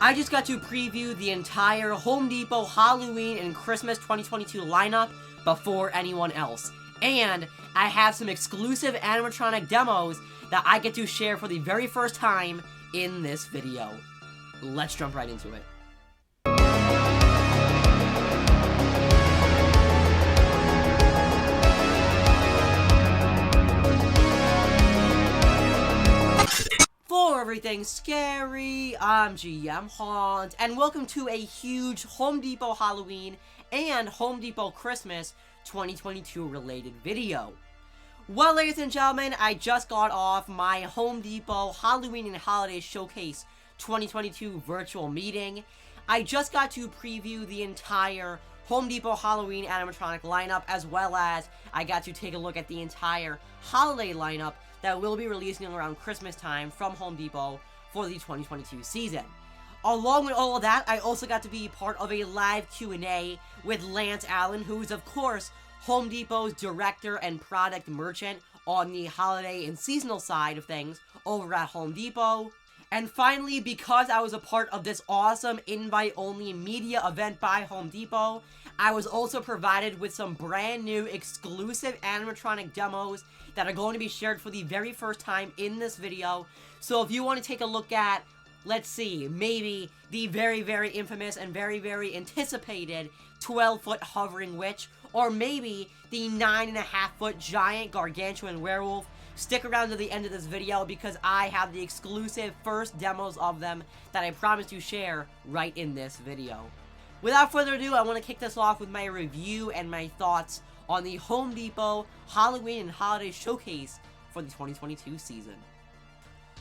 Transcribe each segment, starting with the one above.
I just got to preview the entire Home Depot Halloween and Christmas 2022 lineup before anyone else. And I have some exclusive animatronic demos that I get to share for the very first time in this video. Let's jump right into it. For everything scary, I'm GMHaunts, and welcome to a huge Home Depot Halloween and Home Depot Christmas 2022 related video. Well, ladies and gentlemen, I just got off my Home Depot Halloween and Holiday Showcase 2022 virtual meeting. I just got to preview the entire Home Depot Halloween animatronic lineup, as well as I got to take a look at the entire holiday lineup that will be releasing around Christmas time from Home Depot for the 2022 season. Along with all of that, I also got to be part of a live Q&A with Lance Allen, who is of course Home Depot's director and product merchant on the holiday and seasonal side of things over at Home Depot. And finally, because I was a part of this awesome invite-only media event by Home Depot, I was also provided with some brand new exclusive animatronic demos that are going to be shared for the very first time in this video. So if you want to take a look at, let's see, maybe the very, very infamous and very, very anticipated 12-foot hovering witch, or maybe the 9.5-foot giant gargantuan werewolf, stick around to the end of this video because I have the exclusive first demos of them that I promise to share right in this video. Without further ado, I want to kick this off with my review and my thoughts on the Home Depot Halloween and Holiday Showcase for the 2022 season.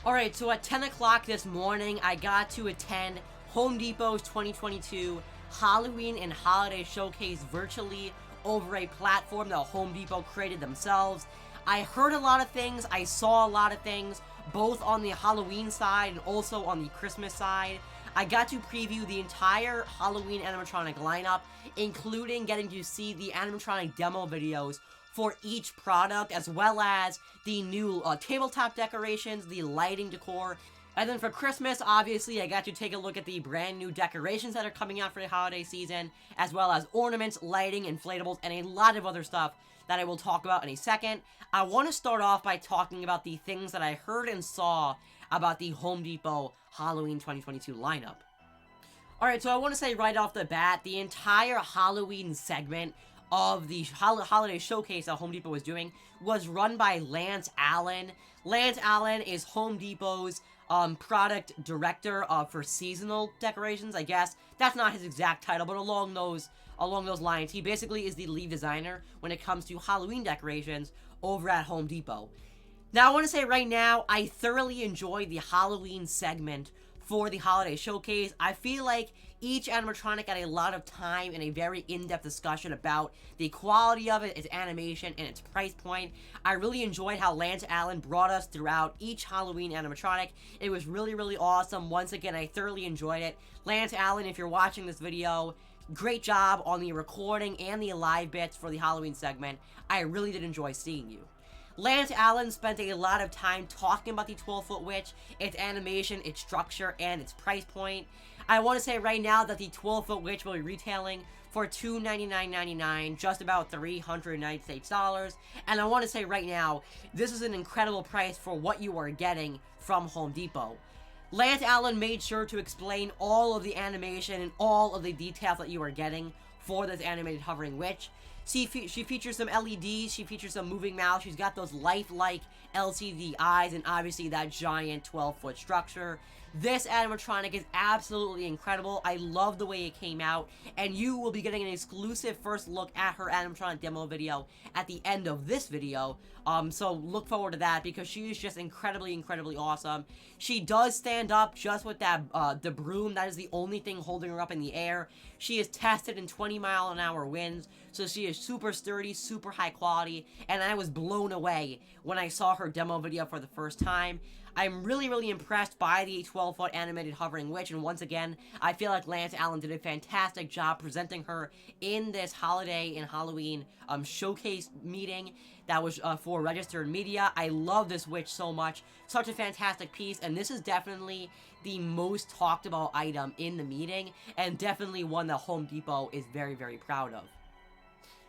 Alright, so at 10 o'clock this morning, I got to attend Home Depot's 2022 Halloween and Holiday Showcase virtually over a platform that Home Depot created themselves. I heard a lot of things, I saw a lot of things, both on the Halloween side and also on the Christmas side. I got to preview the entire Halloween animatronic lineup, including getting to see the animatronic demo videos for each product, as well as the new tabletop decorations, the lighting decor. And then for Christmas, obviously, I got to take a look at the brand new decorations that are coming out for the holiday season, as well as ornaments, lighting, inflatables, and a lot of other stuff that I will talk about in a second. I want to start off by talking about the things that I heard and saw about the Home Depot Halloween 2022 lineup. Alright, so I want to say right off the bat, the entire Halloween segment of the holiday showcase that Home Depot was doing was run by Lance Allen. Lance Allen is Home Depot's product director for seasonal decorations, I guess. That's not his exact title, but along those lines, he basically is the lead designer when it comes to Halloween decorations over at Home Depot. Now, I want to say right now, I thoroughly enjoyed the Halloween segment for the holiday showcase. I feel like each animatronic got a lot of time and a very in-depth discussion about the quality of it, its animation, and its price point. I really enjoyed how Lance Allen brought us throughout each Halloween animatronic. It was really, really awesome. Once again, I thoroughly enjoyed it. Lance Allen, if you're watching this video, great job on the recording and the live bits for the Halloween segment. I really did enjoy seeing you. Lance Allen spent a lot of time talking about the 12-foot witch, its animation, its structure, and its price point. I want to say right now that the 12-foot witch will be retailing for $299.99, just about $396. And I want to say right now, this is an incredible price for what you are getting from Home Depot. Lance Allen made sure to explain all of the animation and all of the details that you are getting for this animated hovering witch. She features some LEDs, she features some moving mouths, she's got those lifelike LCD eyes, and obviously that giant 12-foot structure. This animatronic is absolutely incredible. I love the way it came out, and you will be getting an exclusive first look at her animatronic demo video at the end of this video. So look forward to that because she is just incredibly, incredibly awesome. She does stand up just with that the broom. That is the only thing holding her up in the air. She is tested in 20-mile-an-hour winds, so she is super sturdy, super high quality, and I was blown away when I saw her demo video for the first time. I'm really impressed by the 12-foot animated hovering witch, and once again, I feel like Lance Allen did a fantastic job presenting her in this holiday and Halloween showcase meeting that was for registered media. I love this witch so much. Such a fantastic piece, and this is definitely the most talked about item in the meeting, and definitely one that Home Depot is very proud of.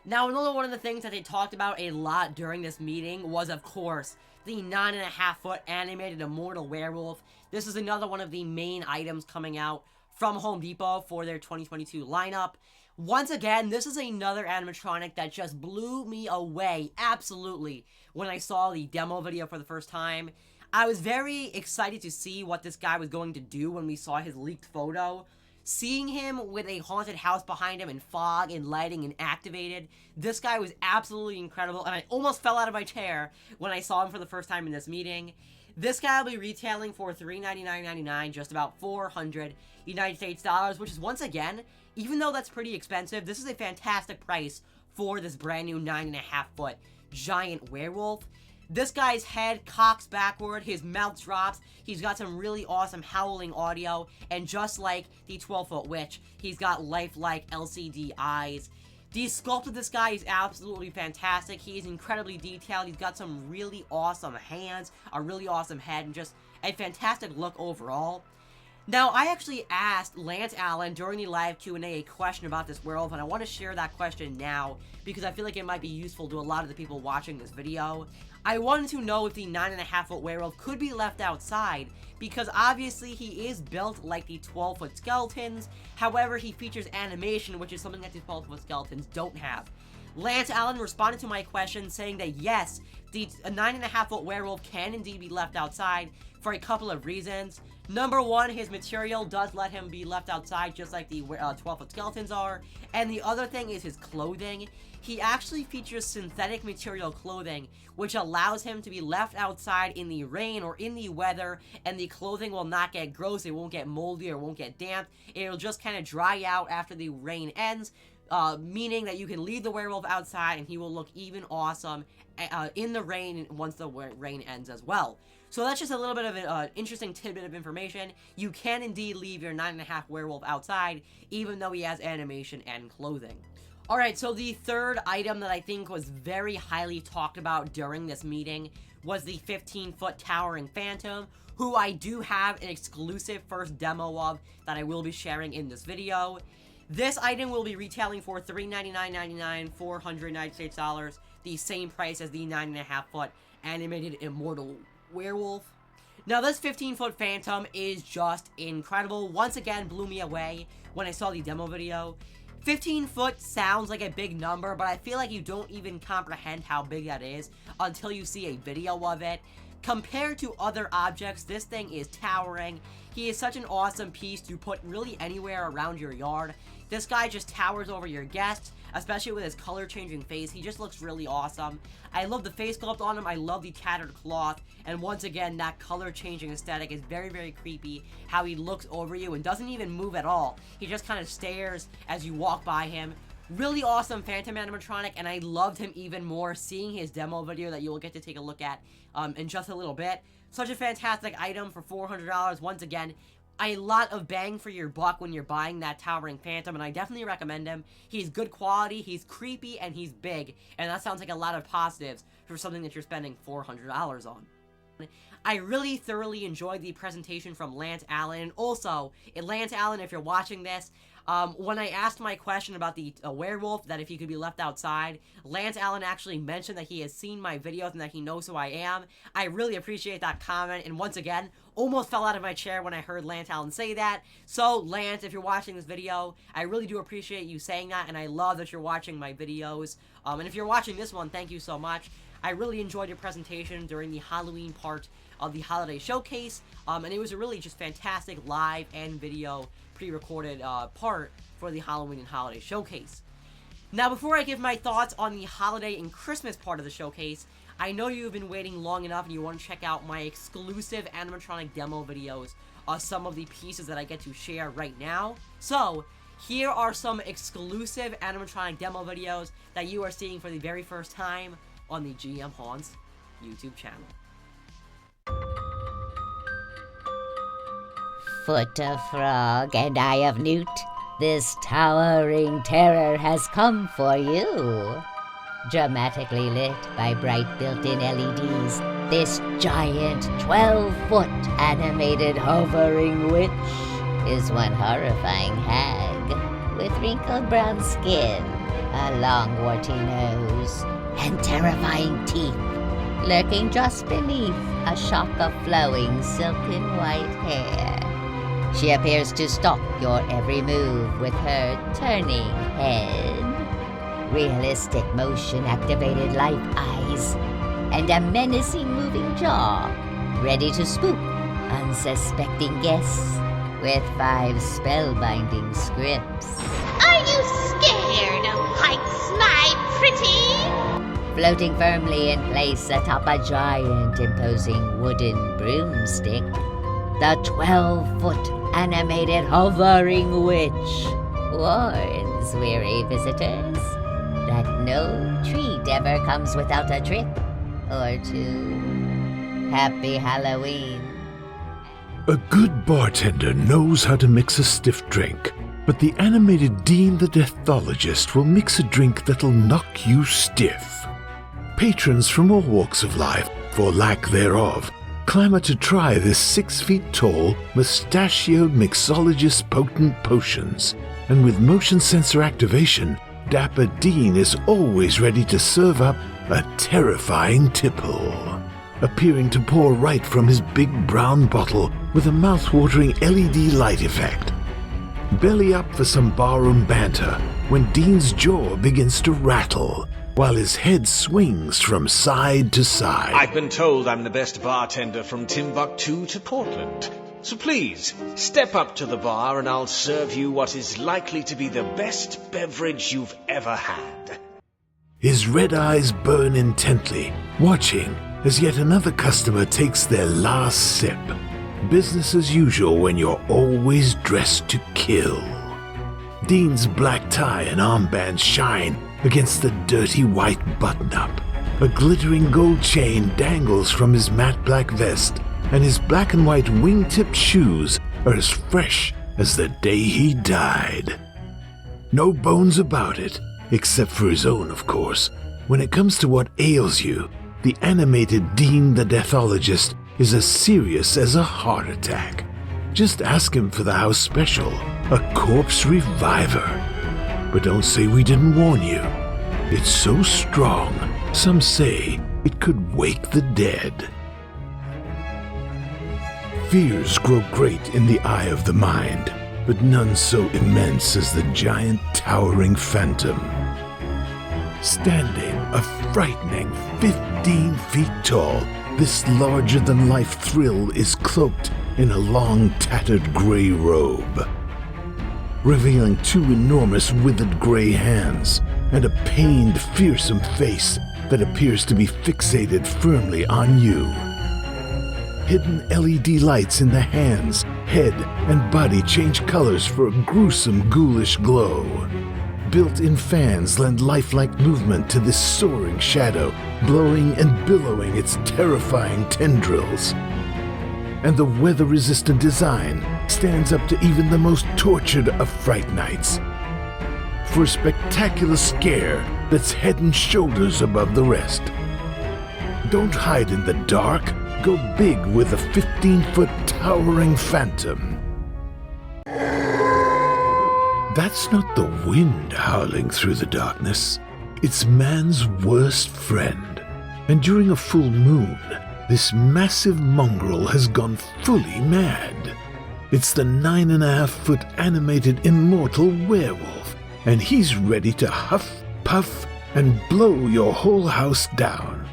Now, another one of the things that they talked about a lot during this meeting was, of course, the 9.5-foot animated Immortal Werewolf. This is another one of the main items coming out from Home Depot for their 2022 lineup. Once again, this is another animatronic that just blew me away, absolutely, when I saw the demo video for the first time. I was very excited to see what this guy was going to do when we saw his leaked photo. Seeing him with a haunted house behind him and fog and lighting and activated, this guy was absolutely incredible, and I almost fell out of my chair when I saw him for the first time in this meeting. This guy will be retailing for $399.99, just about 400 United States dollars, which is, once again, even though that's pretty expensive, this is a fantastic price for this brand new 9.5-foot giant werewolf. This guy's head cocks backward, his mouth drops, he's got some really awesome howling audio, and just like the 12-foot witch, he's got lifelike LCD eyes. The sculpt of this guy is absolutely fantastic. He is incredibly detailed, he's got some really awesome hands, a really awesome head, and just a fantastic look overall. Now, I actually asked Lance Allen during the live Q&A a question about this werewolf, and I want to share that question now, because I feel like it might be useful to a lot of the people watching this video. I wanted to know if the 9.5-foot werewolf could be left outside, because obviously he is built like the 12-foot skeletons, however he features animation, which is something that the 12-foot skeletons don't have. Lance Allen responded to my question saying that yes, the 9.5-foot werewolf can indeed be left outside for a couple of reasons. Number one, his material does let him be left outside just like the 12-foot skeletons are, and the other thing is his clothing. He actually features synthetic material clothing, which allows him to be left outside in the rain or in the weather, and the clothing will not get gross, it won't get moldy or won't get damp. It'll just kind of dry out after the rain ends, meaning that you can leave the werewolf outside and he will look even awesome in the rain once the rain ends as well. So that's just a little bit of an interesting tidbit of information. You can indeed leave your 9.5 werewolf outside, even though he has animation and clothing. Alright, so the third item that I think was very highly talked about during this meeting was the 15-foot towering phantom, who I do have an exclusive first demo of that I will be sharing in this video. This item will be retailing for $399.99, 400 United States dollars, the same price as the 9.5-foot animated Immortal Werewolf. Now, this 15-foot phantom is just incredible. Once again, blew me away when I saw the demo video. 15 foot sounds like a big number, but I feel like you don't even comprehend how big that is until you see a video of it. Compared to other objects, this thing is towering. He is such an awesome piece to put really anywhere around your yard. This guy just towers over your guests, especially with his color-changing face. He just looks really awesome. I love the face sculpt on him. I love the tattered cloth. And once again, that color-changing aesthetic is very creepy. How he looks over you and doesn't even move at all. He just kind of stares as you walk by him. Really awesome Phantom animatronic, and I loved him even more seeing his demo video that you will get to take a look at in just a little bit. Such a fantastic item for $400. Once again, a lot of bang for your buck when you're buying that towering phantom, and I definitely recommend him. He's good quality, he's creepy, and he's big, and that sounds like a lot of positives for something that you're spending $400 on. I really thoroughly enjoyed the presentation from Lance Allen, and also, Lance Allen, if you're watching this, when I asked my question about the werewolf, that if he could be left outside, Lance Allen actually mentioned that he has seen my videos and that he knows who I am. I really appreciate that comment, and once again, almost fell out of my chair when I heard Lance Allen say that. So, Lance, if you're watching this video, I really do appreciate you saying that, and I love that you're watching my videos. And if you're watching this one, thank you so much. I really enjoyed your presentation during the Halloween part of the holiday showcase, and it was a really just fantastic live and video pre-recorded part for the Halloween and holiday showcase. Now, before I give my thoughts on the holiday and Christmas part of the showcase, I know you've been waiting long enough and you want to check out my exclusive animatronic demo videos of some of the pieces that I get to share right now. So, here are some exclusive animatronic demo videos that you are seeing for the very first time on the GMHaunts YouTube channel. foot of frog and eye of newt, this towering terror has come for you. Dramatically lit by bright built-in LEDs, this giant 12-foot animated hovering witch is one horrifying hag with wrinkled brown skin, a long warty nose, and terrifying teeth, lurking just beneath a shock of flowing silken white hair. She appears to stalk your every move with her turning head, realistic motion-activated light eyes, and a menacing moving jaw, ready to spook unsuspecting guests with 5 spellbinding scripts. Are you scared of heights, my pretty? Floating firmly in place atop a giant imposing wooden broomstick, the 12-foot animated hovering witch warns weary visitors that no treat ever comes without a trick or two. Happy Halloween. A good bartender knows how to mix a stiff drink, but the animated Dean the Deathologist will mix a drink that'll knock you stiff. Patrons from all walks of life, for lack thereof, clamor to try this 6 feet tall, mustachioed mixologist's potent potions, and with motion sensor activation, Dapper Dean is always ready to serve up a terrifying tipple, appearing to pour right from his big brown bottle with a mouth-watering LED light effect. Belly up for some barroom banter when Dean's jaw begins to rattle, while his head swings from side to side. I've been told I'm the best bartender from Timbuktu to Portland. So please, step up to the bar and I'll serve you what is likely to be the best beverage you've ever had. His red eyes burn intently, watching as yet another customer takes their last sip. Business as usual when you're always dressed to kill. Dean's black tie and armband shine against the dirty white button-up. A glittering gold chain dangles from his matte black vest, and his black and white wing-tipped shoes are as fresh as the day he died. No bones about it, except for his own, of course. When it comes to what ails you, the animated Dean the Deathologist is as serious as a heart attack. Just ask him for the house special, a corpse reviver. But don't say we didn't warn you. It's so strong, some say it could wake the dead. Fears grow great in the eye of the mind, but none so immense as the giant towering phantom. Standing a frightening 15 feet tall, this larger-than-life thrill is cloaked in a long, tattered gray robe, revealing 2 enormous withered gray hands and a pained, fearsome face that appears to be fixated firmly on you. Hidden LED lights in the hands, head, and body change colors for a gruesome, ghoulish glow. Built-in fans lend lifelike movement to this soaring shadow, blowing and billowing its terrifying tendrils. And the weather-resistant design stands up to even the most tortured of Fright Nights, for a spectacular scare that's head and shoulders above the rest. Don't hide in the dark, go big with a 15-foot towering phantom. That's not the wind howling through the darkness. It's man's worst friend. And during a full moon, this massive mongrel has gone fully mad. It's the 9.5-foot animated Immortal Werewolf, and he's ready to huff, puff, and blow your whole house down.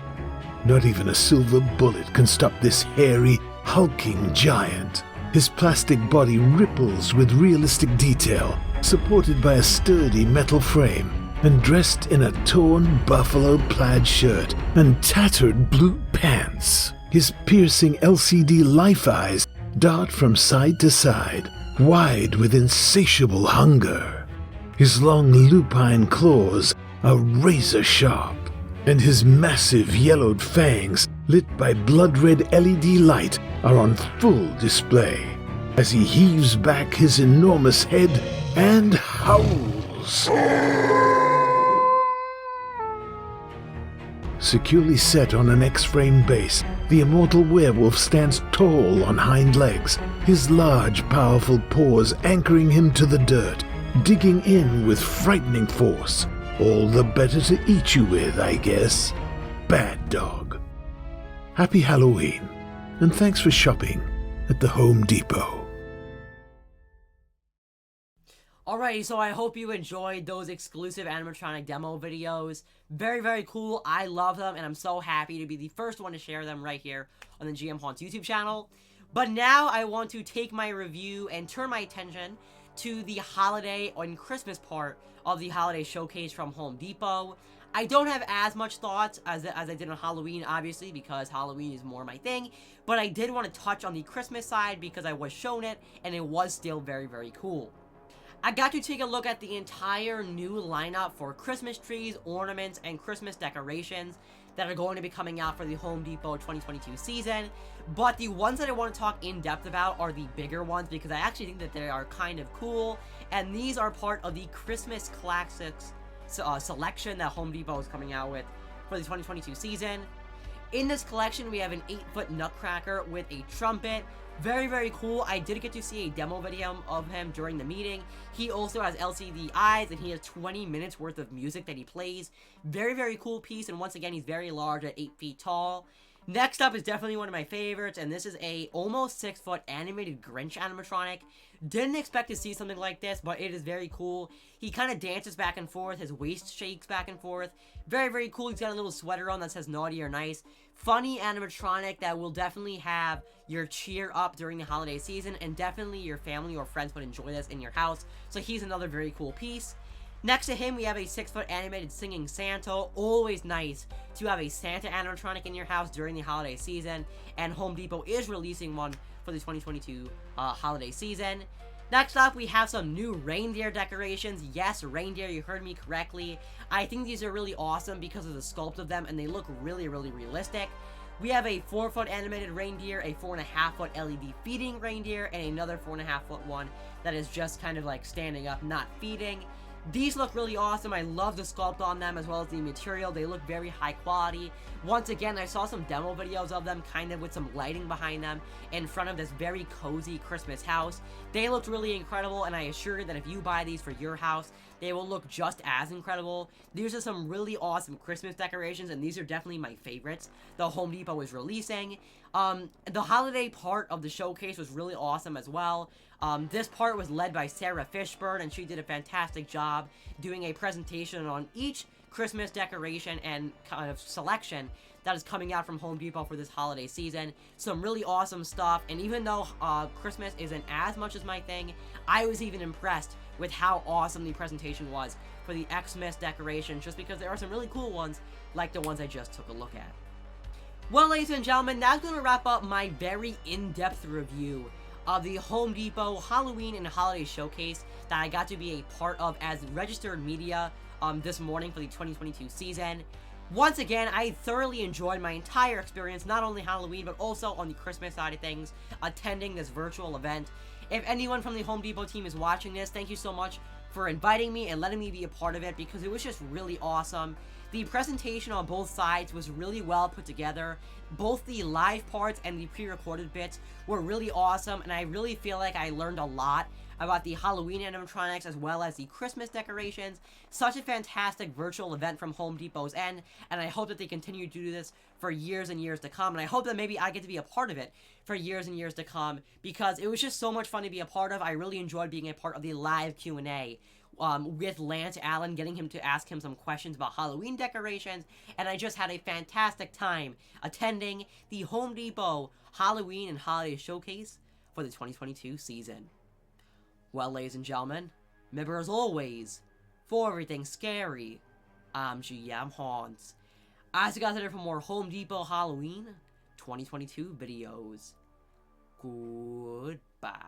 Not even a silver bullet can stop this hairy, hulking giant. His plastic body ripples with realistic detail, supported by a sturdy metal frame, and dressed in a torn buffalo plaid shirt and tattered blue pants. His piercing LCD life eyes dart from side to side, wide with insatiable hunger. His long lupine claws are razor sharp, and his massive yellowed fangs, lit by blood-red LED light, are on full display. as he heaves back his enormous head and howls. Securely set on an X-frame base, the Immortal Werewolf stands tall on hind legs, his large, powerful paws anchoring him to the dirt, digging in with frightening force. All the better to eat you with, I guess. Bad dog. Happy Halloween, and thanks for shopping at the Home Depot. Alrighty, so I hope you enjoyed those exclusive animatronic demo videos. Very, very cool. I love them, and I'm so happy to be the first one to share them right here on the GMHaunts YouTube channel. But now I want to take my review and turn my attention to the holiday and Christmas part of the holiday showcase from Home Depot. I don't have as much thoughts as I did on Halloween, obviously, because Halloween is more my thing. But I did want to touch on the Christmas side because I was shown it, and it was still very, very cool. I got to take a look at the entire new lineup for Christmas trees, ornaments, and Christmas decorations that are going to be coming out for the Home Depot 2022 season. But the ones that I want to talk in depth about are the bigger ones because I actually think that they are kind of cool. And these are part of the Christmas Classics selection that Home Depot is coming out with for the 2022 season. In this collection, we have an 8-foot Nutcracker with a trumpet. Very, very cool. I did get to see a demo video of him during the meeting. He also has LCD eyes, and he has 20 minutes worth of music that he plays. Very, very cool piece, and once again, he's very large at 8 feet tall. Next up is definitely one of my favorites, and this is a almost 6-foot animated Grinch animatronic. Didn't expect to see something like this, but it is very cool. He kind of dances back and forth, his waist shakes back and forth. Very, very cool. He's got a little sweater on that says naughty or nice. Funny animatronic that will definitely have your cheer up during the holiday season, and definitely your family or friends would enjoy this in your house. So he's another very cool piece. Next to him, we have a 6-foot animated singing Santa. Always nice to have a Santa animatronic in your house during the holiday season, and Home Depot is releasing one for the 2022 holiday season. Next up, we have some new reindeer decorations. Yes, reindeer, you heard me correctly. I think these are really awesome because of the sculpt of them, and they look really, really realistic. We have a 4-foot animated reindeer, a 4.5-foot LED feeding reindeer, and another 4.5-foot one that is just kind of like standing up, not feeding. These look really awesome. I love the sculpt on them as well as the material. They look very high quality. Once again, I saw some demo videos of them kind of with some lighting behind them in front of this very cozy Christmas house. They looked really incredible, and I assure you that if you buy these for your house, they will look just as incredible. These are some really awesome Christmas decorations, and these are definitely my favorites the Home Depot is releasing. The holiday part of the showcase was really awesome as well. This part was led by Sarah Fishburne, and she did a fantastic job doing a presentation on each Christmas decoration and kind of selection that is coming out from Home Depot for this holiday season. Some really awesome stuff, and even though Christmas isn't as much as my thing, I was even impressed with how awesome the presentation was for the Xmas decorations, just because there are some really cool ones like the ones I just took a look at. Well, ladies and gentlemen, that's going to wrap up my very in-depth review of the Home Depot Halloween and Holiday Showcase that I got to be a part of as registered media this morning for the 2022 season. Once again, I thoroughly enjoyed my entire experience, not only Halloween, but also on the Christmas side of things, attending this virtual event. If anyone from the Home Depot team is watching this, thank you so much for inviting me and letting me be a part of it, because it was just really awesome. The presentation on both sides was really well put together. Both the live parts and the pre-recorded bits were really awesome, and I really feel like I learned a lot about the Halloween animatronics as well as the Christmas decorations. Such a fantastic virtual event from Home Depot's end, and I hope that they continue to do this for years and years to come, and I hope that maybe I get to be a part of it for years and years to come, because it was just so much fun to be a part of. I really enjoyed being a part of the live Q&A with Lance Allen, getting him to ask him some questions about Halloween decorations, and I just had a fantastic time attending the Home Depot Halloween and Holiday Showcase for the 2022 season. Well, ladies and gentlemen, remember as always, for everything scary, I'm GMHaunts. I still got there for more Home Depot Halloween 2022 videos. Goodbye.